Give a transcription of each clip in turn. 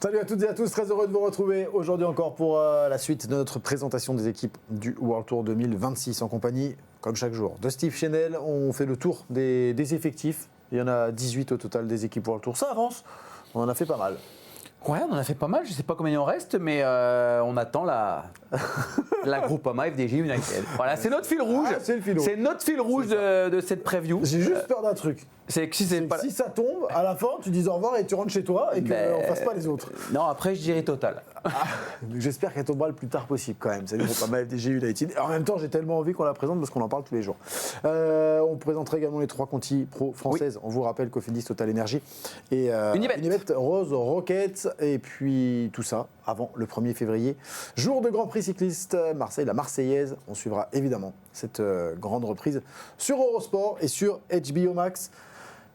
Salut à toutes et à tous, très heureux de vous retrouver aujourd'hui encore pour la suite de notre présentation des équipes du World Tour 2026 en compagnie, comme chaque jour, de Steve Chenel. On fait le tour des effectifs. Il y en a 18 au total des équipes World Tour. Ça avance, on en a fait pas mal. Ouais, on en a fait pas mal, je sais pas combien il en reste, mais on attend la Groupama FDJ United. Voilà, c'est notre fil rouge. Ah, c'est le fil rouge. C'est notre fil rouge de cette preview. J'ai juste peur d'un truc. C'est que si ça tombe, à la fin, tu dis au revoir et tu rentres chez toi et qu'on fasse pas les autres. Non, après je dirais Total. J'espère qu'elle tombera le plus tard possible quand même. C'est le Groupama FDJ United. Et en même temps, j'ai tellement envie qu'on la présente parce qu'on en parle tous les jours. On présentera également les 3 contis pro françaises. Oui. On vous rappelle Cofidis, Total Energy et Unibet, Rose Rocket. Et puis tout ça avant le 1er février. Jour de Grand Prix cycliste Marseille, la Marseillaise. On suivra évidemment cette grande reprise sur Eurosport et sur HBO Max.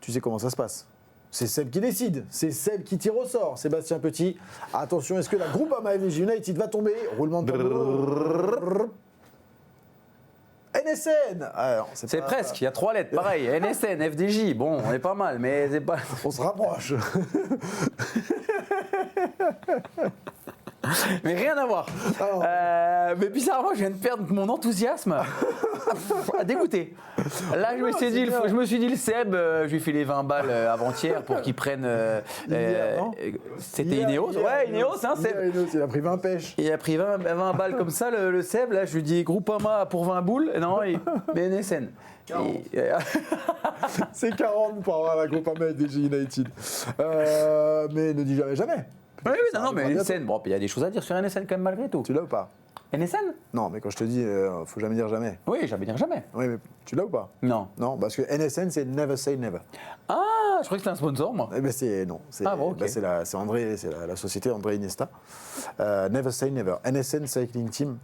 Tu sais comment ça se passe. C'est Seb qui décide, c'est Seb qui tire au sort. Sébastien Petit, attention, est-ce que la Groupama FDJ United va tomber? Roulement de tambour. NSN. Alors, c'est pas... presque, il y a 3 lettres, pareil. NSN, FDJ, bon, on est pas mal, mais c'est pas... On se rapproche. Mais rien à voir. Mais bizarrement, je viens de perdre mon enthousiasme. Dégoûté. Là, je me suis dit, le Seb, je lui ai fait les 20 balles avant-hier pour qu'il prenne. C'était Ineos. Ouais, Ineos, hein, Seb. Il a pris 20 pêches. Il a pris 20 balles comme ça, le Seb. Là, je lui dis Groupama pour 20 boules. Non, mais NSN. C'est 40 pour avoir la Groupama FDJ United. Mais ne dis jamais jamais. Oui, non, mais NSN, bon, il y a des choses à dire sur NSN quand même malgré tout. Tu l'as ou pas? NSN? Non, mais quand je te dis, faut jamais dire jamais. Oui, jamais dire jamais. Oui, mais tu l'as ou pas? Non. Non, parce que NSN, c'est Never Say Never. Ah, je croyais que c'était un sponsor, moi. Eh ben non. Bon, ok. C'est André, c'est la société André Iniesta. Never Say Never. NSN Cycling Team,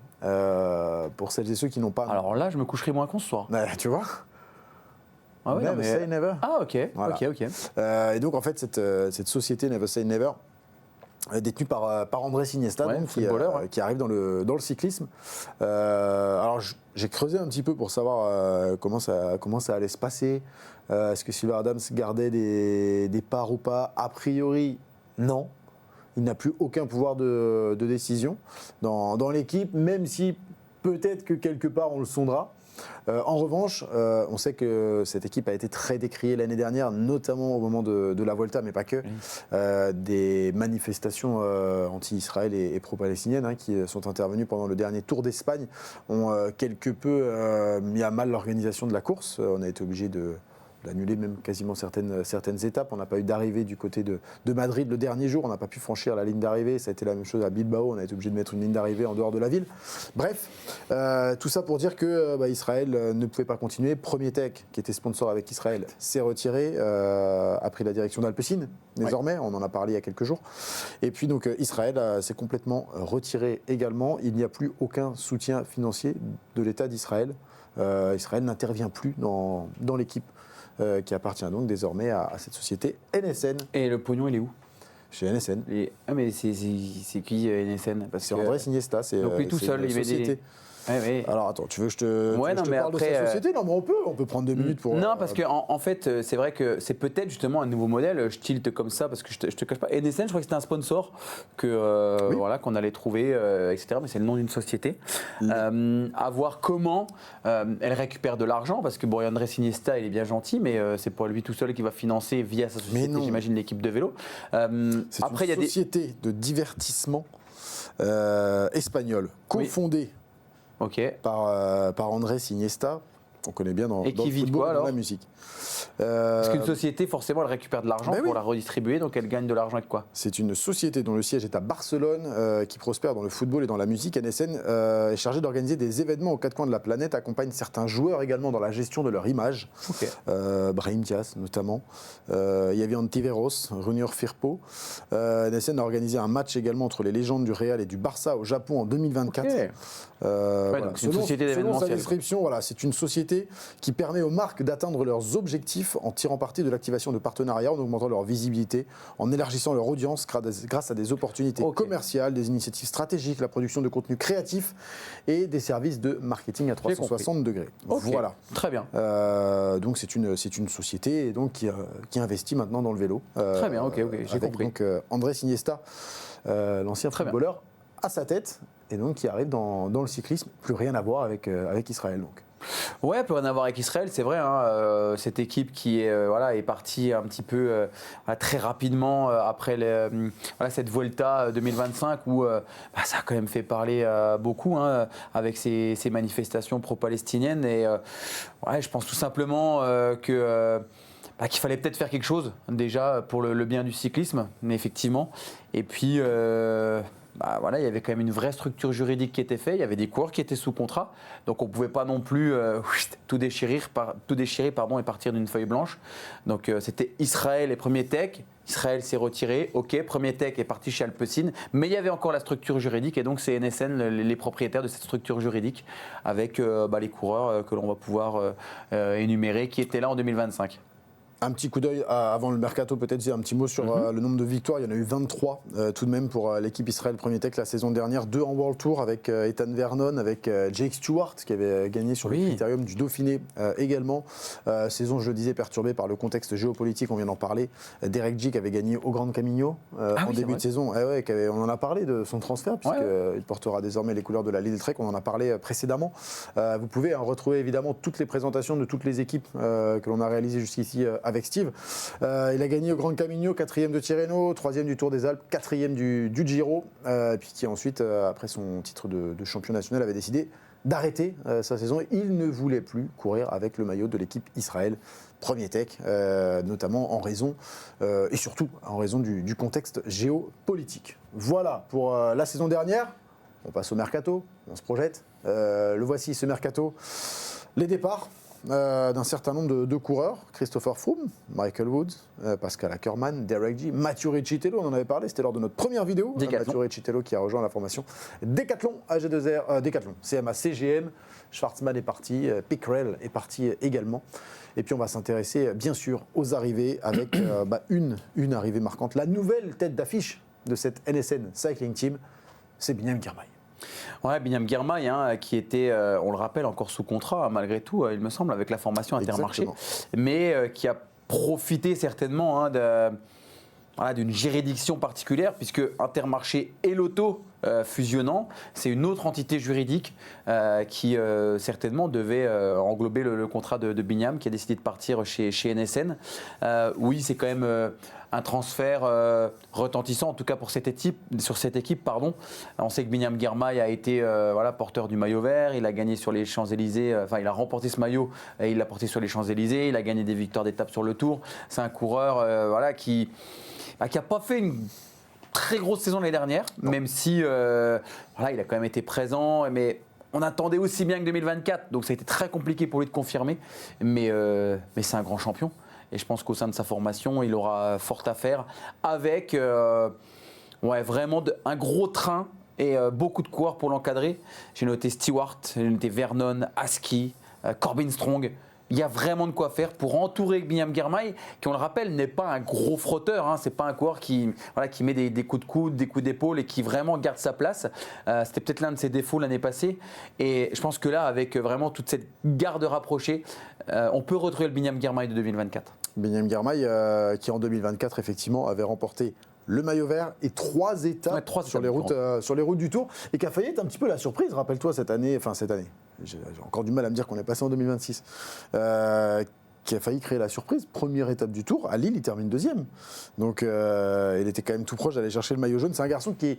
pour celles et ceux qui n'ont pas... Alors là, je me coucherai moins qu'on ce soir. Tu vois? Ah oui, Never Say Never. Ah, ok. Voilà. Ok. Et donc, en fait, cette société Never Say Never, détenu par André Iniesta, donc, qui arrive dans le cyclisme. Alors j'ai creusé un petit peu pour savoir comment ça allait se passer. Est-ce que Silver Adams gardait des parts ou pas? A priori, non. Il n'a plus aucun pouvoir de décision dans l'équipe, même si peut-être que quelque part on le sondera. En revanche, on sait que cette équipe a été très décriée l'année dernière, notamment au moment de la Vuelta, mais pas que. Des manifestations anti-Israël et pro-palestiniennes qui sont intervenues pendant le dernier Tour d'Espagne ont quelque peu mis à mal l'organisation de la course. On a été obligé d'annuler même quasiment certaines étapes. On n'a pas eu d'arrivée du côté de Madrid le dernier jour. On n'a pas pu franchir la ligne d'arrivée. Ça a été la même chose à Bilbao. On a été obligé de mettre une ligne d'arrivée en dehors de la ville. Bref, tout ça pour dire que Israël ne pouvait pas continuer. Premier Tech, qui était sponsor avec Israël, s'est retiré, a pris la direction d'Alpecin, désormais. Ouais. On en a parlé il y a quelques jours. Et puis donc Israël s'est complètement retiré également. Il n'y a plus aucun soutien financier de l'État d'Israël. Israël n'intervient plus dans l'équipe. Qui appartient donc désormais à cette société NSN. Et le pognon, il est où? Chez NSN. Ah mais c'est qui NSN? C'est André Iniesta. Donc lui tout seul, il met des... Ouais. Alors attends, tu veux que je te parle de sa société? Non, mais on peut prendre 2 minutes pour... Non, parce qu'en fait, c'est vrai que c'est peut-être justement un nouveau modèle. Je tilte comme ça parce que je te cache pas. NSN, je crois que c'était un sponsor qu'on allait trouver, etc. Mais c'est le nom d'une société. À voir comment elle récupère de l'argent, parce que bon, André Iniesta, il est bien gentil, mais c'est pas lui tout seul qui va financer via sa société, j'imagine, l'équipe de vélo. C'est une société de divertissement espagnole, cofondée par André Iniesta, qu'on connaît bien dans le football, dans la musique. Parce qu'une société, forcément, elle récupère de l'argent pour la redistribuer, donc elle gagne de l'argent avec quoi? C'est une société dont le siège est à Barcelone, qui prospère dans le football et dans la musique. NSN est chargée d'organiser des événements aux 4 coins de la planète, accompagne certains joueurs également dans la gestion de leur image. Brahim Diaz notamment, Javi Ontiveros, Junior Firpo. NSN a organisé un match également entre les légendes du Real et du Barça au Japon en 2024. Donc c'est une société d'événementiel. Selon sa description, c'est une société société qui permet aux marques d'atteindre leurs objectifs en tirant parti de l'activation de partenariats, en augmentant leur visibilité, en élargissant leur audience grâce à des opportunités commerciales, des initiatives stratégiques, la production de contenu créatif et des services de marketing à 360 degrés. Voilà. Très bien. Donc c'est une société donc, qui investit maintenant dans le vélo. Très bien, j'ai compris. Donc Andrés Iniesta, l'ancien footballeur, à sa tête, et donc qui arrive dans le cyclisme. Plus rien à voir avec Israël donc. Ouais, peut rien à voir avec Israël, c'est vrai. Cette équipe qui est partie un petit peu très rapidement après cette Vuelta 2025 où ça a quand même fait parler beaucoup avec ces manifestations pro-palestiniennes. Et je pense tout simplement qu'il fallait peut-être faire quelque chose déjà pour le bien du cyclisme, mais effectivement. Et puis il y avait quand même une vraie structure juridique qui était faite, il y avait des coureurs qui étaient sous contrat, donc on ne pouvait pas non plus tout déchirer et partir d'une feuille blanche. Donc c'était Israël et Premier Tech, Israël s'est retiré, Premier Tech est parti chez Alpecin, mais il y avait encore la structure juridique et donc c'est NSN les propriétaires de cette structure juridique avec les coureurs que l'on va pouvoir énumérer qui étaient là en 2025. Un petit coup d'œil avant le mercato, peut-être un petit mot sur le nombre de victoires. Il y en a eu 23 tout de même pour l'équipe Israël Premier Tech la saison dernière. 2 en World Tour avec Ethan Vernon, avec Jake Stewart qui avait gagné sur le Critérium du Dauphiné également. Saison, je le disais, perturbée par le contexte géopolitique, on vient d'en parler. Derek Jeek avait gagné au Grand Camino en début de saison. On en a parlé de son transfert puisqu'il portera désormais les couleurs de la Lidl Trek. On en a parlé précédemment. Vous pouvez retrouver évidemment toutes les présentations de toutes les équipes que l'on a réalisées jusqu'ici avec Steve. Il a gagné au Grand Camino, 4e de Tirreno, 3e du Tour des Alpes, 4e du Giro, puis qui ensuite, après son titre de champion national, avait décidé d'arrêter sa saison. Il ne voulait plus courir avec le maillot de l'équipe Israël Premier Tech, notamment en raison, et surtout en raison du contexte géopolitique. Voilà pour la saison dernière. On passe au mercato, on se projette. Le voici, ce mercato. Les départs d'un certain nombre de coureurs, Christopher Froome, Michael Woods, Pascal Ackermann, Derek Jeek, Mathieu Riccitello, on en avait parlé, c'était lors de notre première vidéo. Mathieu Riccitello qui a rejoint la formation Decathlon, AG2R, Decathlon, CMA CGM, Schwarzman est parti, Pickrell est parti également. Et puis on va s'intéresser bien sûr aux arrivées avec une arrivée marquante. La nouvelle tête d'affiche de cette NSN Cycling Team, c'est Binyam Girmay. Ouais, Binyam Girmay, qui était, on le rappelle, encore sous contrat, malgré tout, il me semble, avec la formation Intermarché, mais qui a profité certainement d'une juridiction particulière, puisque Intermarché et Lotto fusionnant, c'est une autre entité juridique qui certainement devait englober le contrat de Binyam, qui a décidé de partir chez NSN. Oui, c'est quand même un transfert retentissant, en tout cas pour sur cette équipe. On sait que Binyam Girmay a été porteur du maillot vert, il a gagné sur les Champs-Élysées, il a remporté ce maillot et il l'a porté sur les Champs-Élysées, il a gagné des victoires d'étape sur le Tour. C'est un coureur qui n'a pas fait une très grosse saison l'année dernière, même si il a quand même été présent, mais on attendait aussi bien que 2024, donc ça a été très compliqué pour lui de confirmer, mais c'est un grand champion. Et je pense qu'au sein de sa formation, il aura fort à faire avec vraiment un gros train et beaucoup de coureurs pour l'encadrer. J'ai noté Stewart, j'ai noté Vernon, Askey, Corbin Strong. Il y a vraiment de quoi faire pour entourer Binyam Girmay, qui, on le rappelle, n'est pas un gros frotteur. C'est pas un coureur qui met des coups de coude, des coups d'épaule et qui vraiment garde sa place. C'était peut-être l'un de ses défauts l'année passée. Et je pense que là, avec vraiment toute cette garde rapprochée, on peut retrouver le Binyam Girmay de 2024. Binyam Girmay, qui en 2024, effectivement, avait remporté le maillot vert et 3 étapes sur les routes du Tour, et qui a failli être un petit peu la surprise, rappelle-toi, cette année, j'ai encore du mal à me dire qu'on est passé en 2026, qui a failli créer la surprise. Première étape du Tour, à Lille, il termine 2e. Donc il était quand même tout proche d'aller chercher le maillot jaune. C'est un garçon qui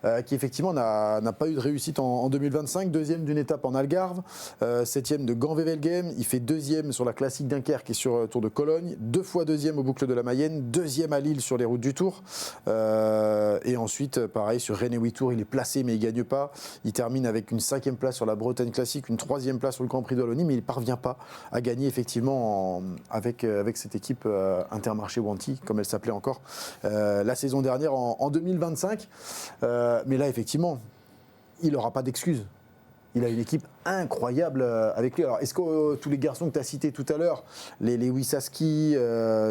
effectivement n'a pas eu de réussite en 2025. 2e d'une étape en Algarve, 7e de Gand-Wevelgem. Il fait 2e sur la classique Dunkerque et sur le Tour de Cologne. 2 fois 2e au boucle de la Mayenne. 2e à Lille sur les routes du Tour. Et ensuite, pareil, sur René Tour, il est placé mais il ne gagne pas. Il termine avec une 5e place sur la Bretagne classique, une 3e place sur le Grand Prix de Wallonie, mais il ne parvient pas à gagner effectivement avec cette équipe Intermarché Wanty, comme elle s'appelait encore, la saison dernière en 2025. Mais là, effectivement, il n'aura pas d'excuses. il a une équipe incroyable avec lui. Alors, est-ce que tous les garçons que tu as cités tout à l'heure, les Wissaski,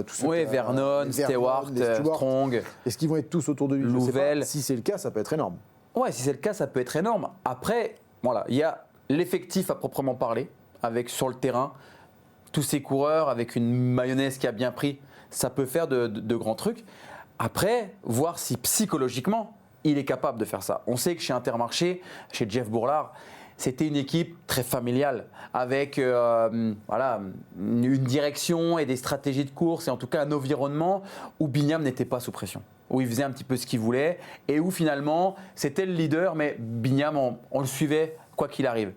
tous ceux oui, Vernon, Stewart, Strong, est-ce qu'ils vont être tous autour de lui? Louvel. Si c'est le cas, ça peut être énorme. Ouais, si c'est le cas, ça peut être énorme. Après, voilà, il y a l'effectif à proprement parler, avec sur le terrain tous ces coureurs, avec une mayonnaise qui a bien pris, ça peut faire de grands trucs. Après, voir si psychologiquement, il est capable de faire ça. On sait que chez Intermarché, chez Jeff Bourlard, c'était une équipe très familiale, avec voilà, une direction et des stratégies de course, et en tout cas un environnement où Bignam n'était pas sous pression, où il faisait un petit peu ce qu'il voulait, et où finalement c'était le leader, mais Bignam, on le suivait quoi qu'il arrive.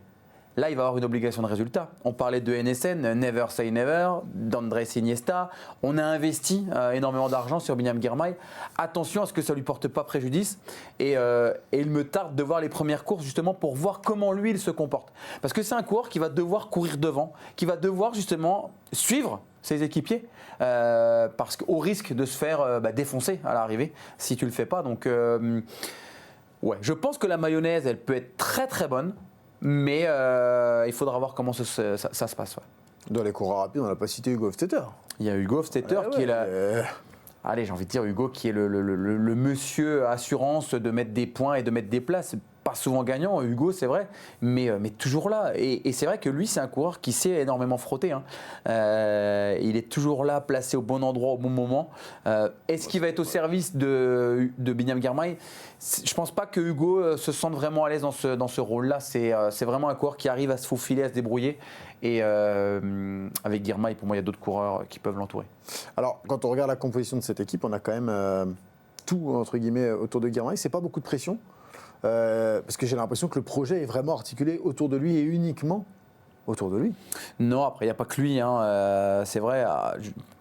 Là, il va avoir une obligation de résultat. On parlait de NSN, Never Say Never, d'Andrés Iniesta. On a investi énormément d'argent sur Bignam Girmay. Attention à ce que ça ne lui porte pas préjudice. Et il me tarde de voir les premières courses justement pour voir comment lui, il se comporte. Parce que c'est un coureur qui va devoir courir devant, qui va devoir justement suivre ses équipiers, parce qu'au risque de se faire défoncer à l'arrivée si tu ne le fais pas. Donc, ouais, je pense que la mayonnaise, elle peut être très très bonne. Mais il faudra voir comment ça se passe. Ouais. Dans les coureurs rapides, on n'a pas cité Hugo Hofstetter. Il y a Hugo Hofstetter qui est là. Allez, j'ai envie de dire Hugo qui est le monsieur assurance de mettre des points et de mettre des places. Pas souvent gagnant, Hugo, c'est vrai, mais toujours là. Et c'est vrai que lui, c'est un coureur qui sait énormément frotter. Hein. Il est toujours là, placé au bon endroit, au bon moment. Est-ce qu'il va être au service de Bignam Girmay? Je ne pense pas que Hugo se sente vraiment à l'aise dans ce rôle-là. C'est vraiment un coureur qui arrive à se faufiler, à se débrouiller. Et avec Girmay, pour moi, il y a d'autres coureurs qui peuvent l'entourer. Alors, quand on regarde la composition de cette équipe, on a quand même tout, entre guillemets, autour de Girmay. C'est pas beaucoup de pression. Parce que j'ai l'impression que le projet est vraiment articulé autour de lui et uniquement autour de lui. Non, après, il n'y a pas que lui. Hein. C'est vrai,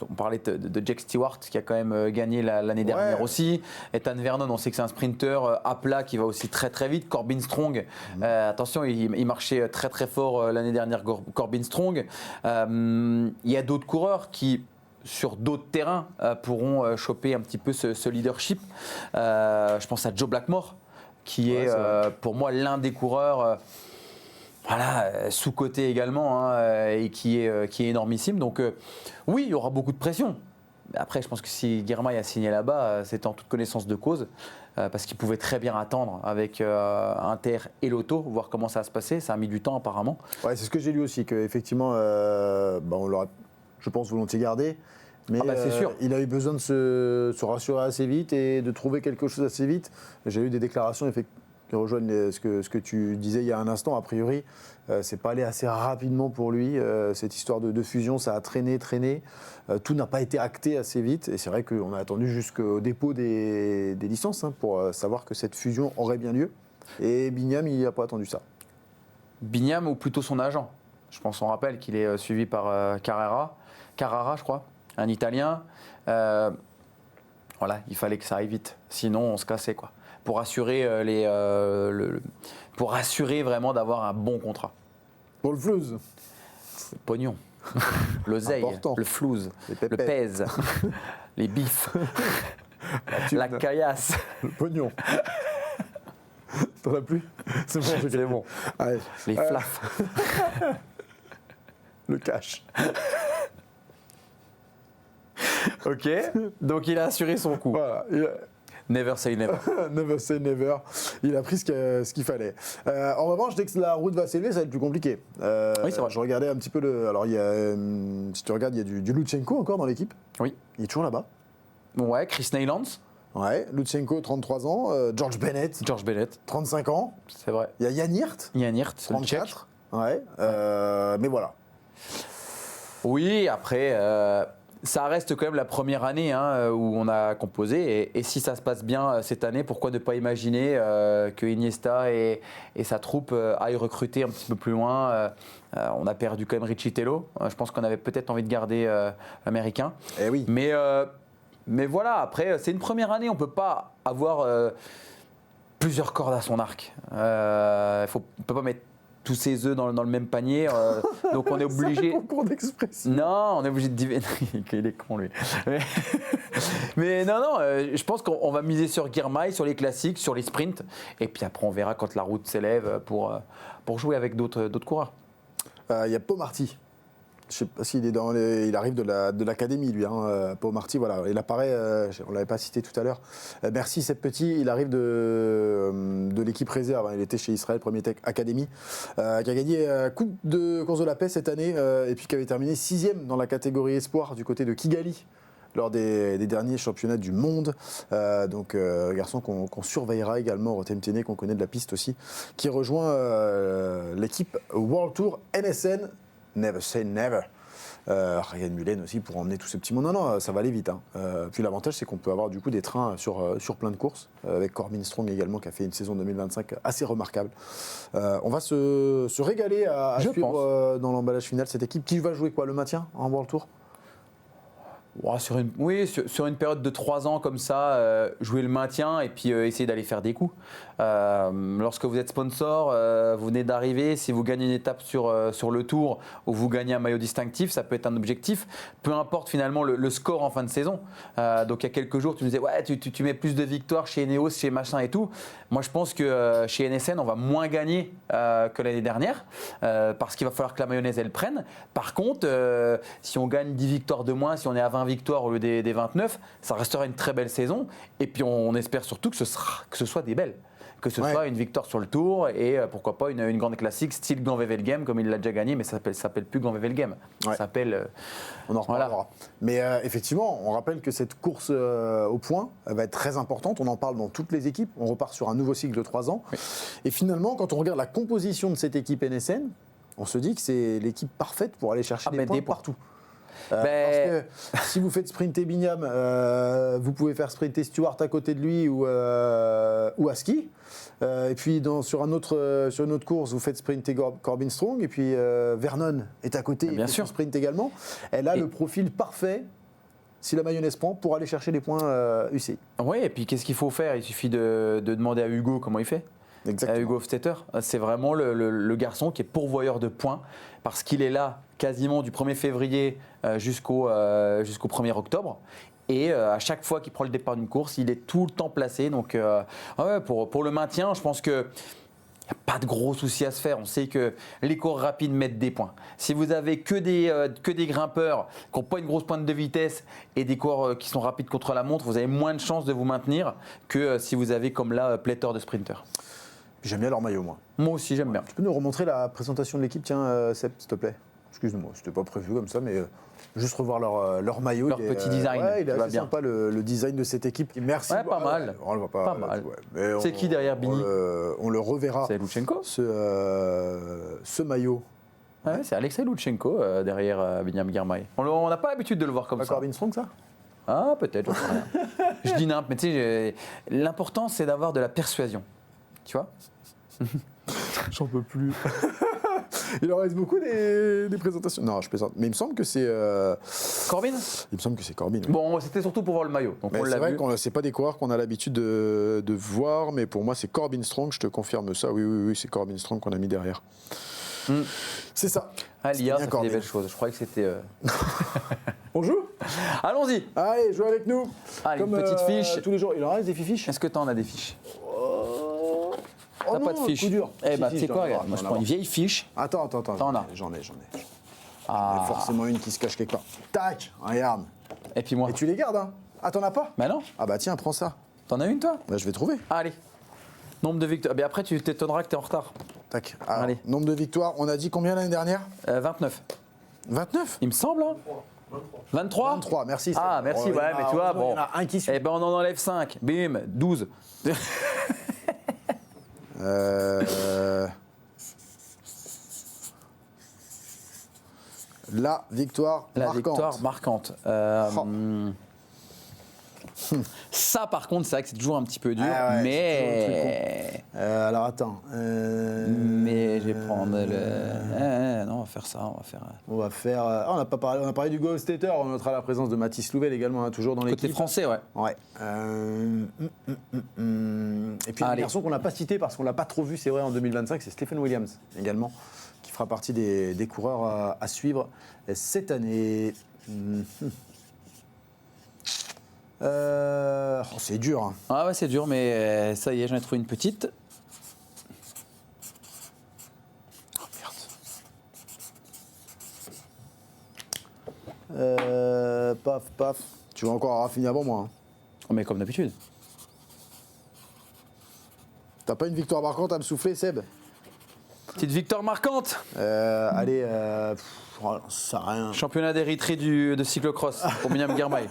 on parlait de Jack Stewart qui a quand même gagné l'année dernière aussi. Ethan Vernon, on sait que c'est un sprinter à plat qui va aussi très très vite. Corbin Strong, attention, il marchait très très fort l'année dernière, Corbin Strong. Il y a d'autres coureurs qui, sur d'autres terrains, pourront choper un petit peu ce leadership. Je pense à Joe Blackmore, qui est pour moi l'un des coureurs sous-coté également, hein, et qui est énormissime. Donc oui, il y aura beaucoup de pression. Après, je pense que si Girmay a signé là-bas, c'était en toute connaissance de cause, parce qu'il pouvait très bien attendre avec Inter et Lotto, voir comment ça va se passer. Ça a mis du temps apparemment. Ouais, c'est ce que j'ai lu aussi, qu'effectivement, on l'aurait, je pense, volontiers gardé. Mais c'est sûr. Il a eu besoin de se rassurer assez vite et de trouver quelque chose assez vite. J'ai eu des déclarations qui rejoignent ce que tu disais il y a un instant. A priori, c'est pas allé assez rapidement pour lui. Cette histoire de fusion, ça a traîné. Tout n'a pas été acté assez vite. Et c'est vrai qu'on a attendu jusqu'au dépôt des licences pour savoir que cette fusion aurait bien lieu. Et Bignam, il n'a pas attendu ça. Bignam, ou plutôt son agent. Je pense, on rappelle qu'il est suivi par Carrara, je crois. Un Italien, voilà, il fallait que ça aille vite, sinon on se cassait quoi. Pour assurer pour assurer vraiment d'avoir un bon contrat. Pour le flouze. Le pognon, l'oseille, le flouze, le pèse, les bifs, la caillasse, le pognon. T'en as plus? C'est bon, c'est bon. Allez. Les flafs. Le cash. Ok, donc il a assuré son coup. Voilà. Never say never. Never say never. Il a pris ce qu'il fallait. En revanche, dès que la route va s'élever, ça va être plus compliqué. Oui, c'est vrai. Je regardais un petit peu Alors, il y a, si tu regardes, il y a du Lutsenko encore dans l'équipe. Oui. Il est toujours là-bas. Ouais, Chris Neylands. Ouais, Lutsenko, 33 ans. George Bennett. 35 ans. C'est vrai. Il y a Jan Hirt. 34. Ouais. Mais voilà. Oui, après, ça reste quand même la première année où on a composé. Et si ça se passe bien cette année, pourquoi ne pas imaginer que Iniesta et sa troupe aillent recruter un petit peu plus loin. On a perdu quand même Richie Tello. Je pense qu'on avait peut-être envie de garder l'Américain. Eh oui. Mais voilà, après, c'est une première année. On ne peut pas avoir plusieurs cordes à son arc. On ne peut pas mettre tous ses œufs dans le même panier. Donc on est obligé. C'est un concours d'expression. Non, on est obligé de diviser. Il est con lui. Mais non, je pense qu'on va miser sur Girmay, sur les classiques, sur les sprints. Et puis après, on verra quand la route s'élève pour jouer avec d'autres coureurs. Il y a Pomarty. Je ne sais pas s'il est il arrive de l'académie, lui. Pomarty, voilà. Il apparaît, on ne l'avait pas cité tout à l'heure. Merci, Seb Petit. Il arrive de l'équipe réserve. Il était chez Israël, Premier Tech Academy, qui a gagné Coupe de course de la paix cette année et puis qui avait terminé 6e dans la catégorie espoir du côté de Kigali lors des derniers championnats du monde. Donc, garçon qu'on surveillera également, Rotem Téné, qu'on connaît de la piste aussi, qui rejoint l'équipe World Tour NSN. Never say never. Ryan Mullen aussi pour emmener tout ce petit monde. Non, ça va aller vite. Puis l'avantage, c'est qu'on peut avoir du coup des trains sur plein de courses, avec Corbin Strong également, qui a fait une saison 2025 assez remarquable. On va se régaler à suivre dans l'emballage final cette équipe. Qui va jouer quoi, le maintien en World Tour? Sur une période de 3 ans comme ça, jouer le maintien et puis essayer d'aller faire des coups. Lorsque vous êtes sponsor, vous venez d'arriver, si vous gagnez une étape sur le tour ou vous gagnez un maillot distinctif, ça peut être un objectif, peu importe finalement le score en fin de saison. Donc il y a quelques jours, tu me disais, ouais, tu mets plus de victoires chez Eneos, chez machin et tout. Moi je pense que chez NSN, on va moins gagner que l'année dernière parce qu'il va falloir que la mayonnaise elle prenne. Par contre, si on gagne 10 victoires de moins, si on est à 20 victoires au lieu des 29, ça restera une très belle saison. Et puis on espère surtout que ce soit des belles. Que ce soit une victoire sur le tour et pourquoi pas une grande classique style Grand Wevelgem comme il l'a déjà gagné, mais ça s'appelle plus Grand Wevelgem. Ça s'appelle. On en reparlera. Mais effectivement, on rappelle que cette course au point va être très importante. On en parle dans toutes les équipes. On repart sur un nouveau cycle de 3 ans. Oui. Et finalement, quand on regarde la composition de cette équipe NSN, on se dit que c'est l'équipe parfaite pour aller chercher des points partout. Parce que si vous faites sprinter Bignam, vous pouvez faire sprinter Stewart à côté de lui ou Aski. Et puis sur une autre course, vous faites sprinter Corbin Strong. Et puis Vernon est à côté, bien sûr. Sprint également. Elle a le profil parfait, si la mayonnaise prend, pour aller chercher les points UCI. Oui, et puis qu'est-ce qu'il faut faire? Il suffit de demander à Hugo comment il fait. Exactement. Hugo Hofstetter, c'est vraiment le garçon qui est pourvoyeur de points parce qu'il est là quasiment du 1er février jusqu'au 1er octobre. Et à chaque fois qu'il prend le départ d'une course, il est tout le temps placé. Donc pour le maintien, je pense qu'il n'y a pas de gros soucis à se faire. On sait que les coureurs rapides mettent des points. Si vous avez que des grimpeurs qui n'ont pas une grosse pointe de vitesse et des coureurs qui sont rapides contre la montre, vous avez moins de chances de vous maintenir que si vous avez comme là pléthore de sprinters. J'aime bien leur maillot, moi. Moi aussi, j'aime bien. Tu peux nous remontrer la présentation de l'équipe, tiens, Seb, s'il te plaît? Excuse-moi, c'était pas prévu comme ça, mais juste revoir leur maillot. Leur petit design. Il est assez sympa, le design de cette équipe. Merci. Ouais, pas mal. On le voit pas. Pas mal. C'est qui derrière Bini? On le reverra. C'est Lutsenko. Ce maillot. Ouais, c'est Alexei Lutsenko derrière Binyam Girmay. On n'a pas l'habitude de le voir comme ça. Corbin Strong, ça? Ah, peut-être. Je dis n'importe, mais tu sais, l'important c'est d'avoir de la persuasion. Tu vois? J'en peux plus. Il en reste beaucoup des présentations. Non, je plaisante. Mais il me semble que c'est. Corbin? Il me semble que c'est Corbin. Oui. Bon, c'était surtout pour voir le maillot. Donc c'est vrai que c'est pas des coureurs qu'on a l'habitude de voir, mais pour moi, c'est Corbin Strong. Je te confirme ça. Oui, c'est Corbin Strong qu'on a mis derrière. C'est ça. Ah, l'IA, ça fait des belles choses. Je croyais que c'était. On joue? Allons-y. Allez, joue avec nous. Allez, une petite fiche. Tous les jours. Il en reste des fiches? Est-ce que t'en as des fiches? T'as pas de fiche. Eh ben, tu sais quoi, regarde, moi je prends une vieille fiche. Attends. T'en as? J'en ai. Ah. Il y a forcément une qui se cache quelque part. Tac, regarde. Et puis moi. Et tu les gardes, hein? Ah, t'en as pas? Bah non. Ah bah tiens, prends ça. T'en as une, toi? Bah je vais trouver. Allez. Nombre de victoires. Mais après, tu t'étonneras que t'es en retard. Tac. Alors, allez. Nombre de victoires, on a dit combien l'année dernière? 29. 29? Il me semble, hein? 23 23, merci. Ah, merci, ouais, mais tu vois, bon. Il y en a un qui suit. Eh ben, on en enlève 5. Bim, 12. La victoire marquante. Victoire marquante. Ça, par contre, c'est vrai que c'est toujours un petit peu dur, Ah ouais, mais. Alors attends. Mais je vais prendre le. Non, on va faire ça. On va faire. On a parlé du Go Stater. On notera la présence de Mathis Louvel également, hein, toujours dans l'équipe. Côté français, ouais. Ouais. Et puis un garçon qu'on n'a pas cité parce qu'on l'a pas trop vu, c'est vrai, en 2025, c'est Stephen Williams également, qui fera partie des coureurs à suivre cette année. C'est dur. Hein. Ah ouais, c'est dur, mais ça y est, j'en ai trouvé une petite. Oh merde. Paf. Tu vas encore avoir fini avant moi. Hein. Oh, mais comme d'habitude. T'as pas une victoire marquante à me souffler, Seb? Petite victoire marquante. Allez, ça n'a rien. Championnat d'Érythrée de cyclocross pour Binyam Girmay.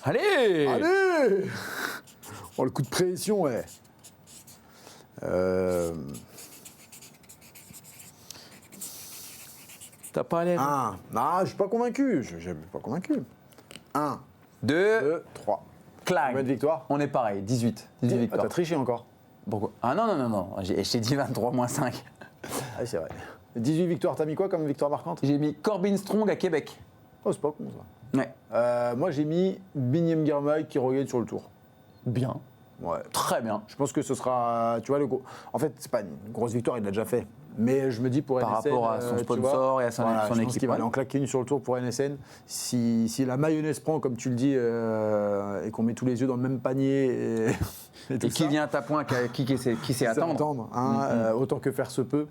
Allez. Oh, le coup de pression, ouais. T'as pas l'air. Non, je suis pas convaincu. Je suis pas convaincu. 1, 2, 3. Clang. Combien de victoires? On est pareil, 18 victoires. T'as triché encore. Pourquoi? Ah non. J'ai dit 23 moins 5. Ah, c'est vrai. 18 victoires, t'as mis quoi comme victoire marquante? J'ai mis Corbin Strong à Québec. Oh, c'est pas con ça. Ouais. Moi, j'ai mis Binyam Girmay qui regagne sur le tour. Bien. Ouais. Très bien. Je pense que ce sera, tu vois, en fait, c'est pas une grosse victoire, il l'a déjà fait. Mais je me dis pour Par NSN, rapport à son sponsor et à son je pense équipe. qu'il va aller en claquer une sur le tour pour NSN. Si la mayonnaise prend, comme tu le dis, et qu'on met tous les yeux dans le même panier et tout qui ça, vient à ta point, qui sait attendre. Hein, autant que faire se peut.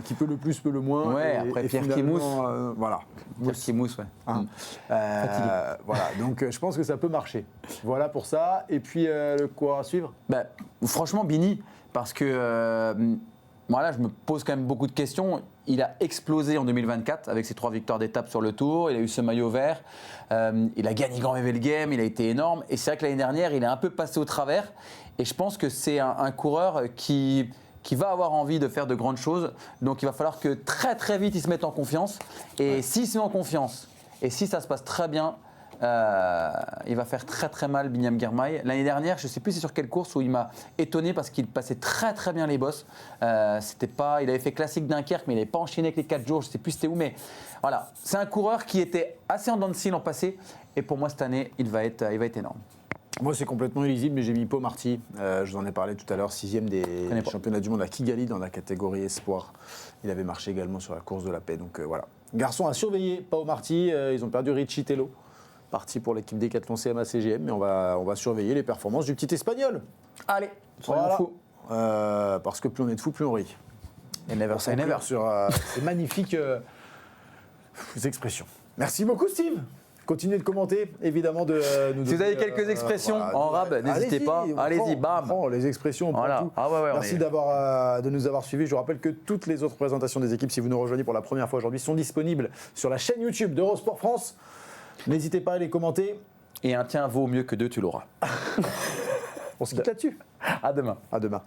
Qui peut le plus, peut le moins. Ouais, après Pierre qui mousse. Voilà. Pierre qui mousse, ouais. Hein. Voilà, donc je pense que ça peut marcher. Voilà pour ça. Et puis, le coureur à suivre? Franchement, Bini, parce que voilà, je me pose quand même beaucoup de questions. Il a explosé en 2024 avec ses 3 victoires d'étape sur le Tour. Il a eu ce maillot vert. Il a gagné Grand Level Game. Il a été énorme. Et c'est vrai que l'année dernière, il est un peu passé au travers. Et je pense que c'est un coureur qui va avoir envie de faire de grandes choses. Donc il va falloir que très très vite il se mette en confiance. Et s'il se met en confiance, et si ça se passe très bien, il va faire très très mal Binyam Girmay. L'année dernière, je ne sais plus c'est sur quelle course où il m'a étonné parce qu'il passait très très bien les bosses. Il avait fait classique Dunkerque, mais il n'avait pas enchaîné avec les 4 jours. Je ne sais plus c'était où, mais voilà. C'est un coureur qui était assez en dents de scie l'an passé. Et pour moi, cette année, il va être énorme. Moi, c'est complètement illisible, mais j'ai mis Pau Marty. Je vous en ai parlé tout à l'heure, 6e des championnats du monde à Kigali dans la catégorie espoir. Il avait marché également sur la course de la paix. Donc voilà. Garçon à surveiller, Pau Marty. Ils ont perdu Richie Tello. Parti pour l'équipe Décathlon CMA CGM, mais on va surveiller les performances du petit Espagnol. Allez, soyons fous. Parce que plus on est de fous, plus on rit. Et never say never. Sur ces magnifiques expressions. Merci beaucoup, Steve. Continuez de commenter, évidemment. Si vous avez quelques expressions en rab, n'hésitez pas. Allez-y, bam. Les expressions, on prend tout. Merci de nous avoir suivis. Je vous rappelle que toutes les autres présentations des équipes, si vous nous rejoignez pour la première fois aujourd'hui, sont disponibles sur la chaîne YouTube d'Eurosport France. N'hésitez pas à les commenter. Et un tien vaut mieux que 2, tu l'auras. On se quitte là-dessus. À demain. À demain.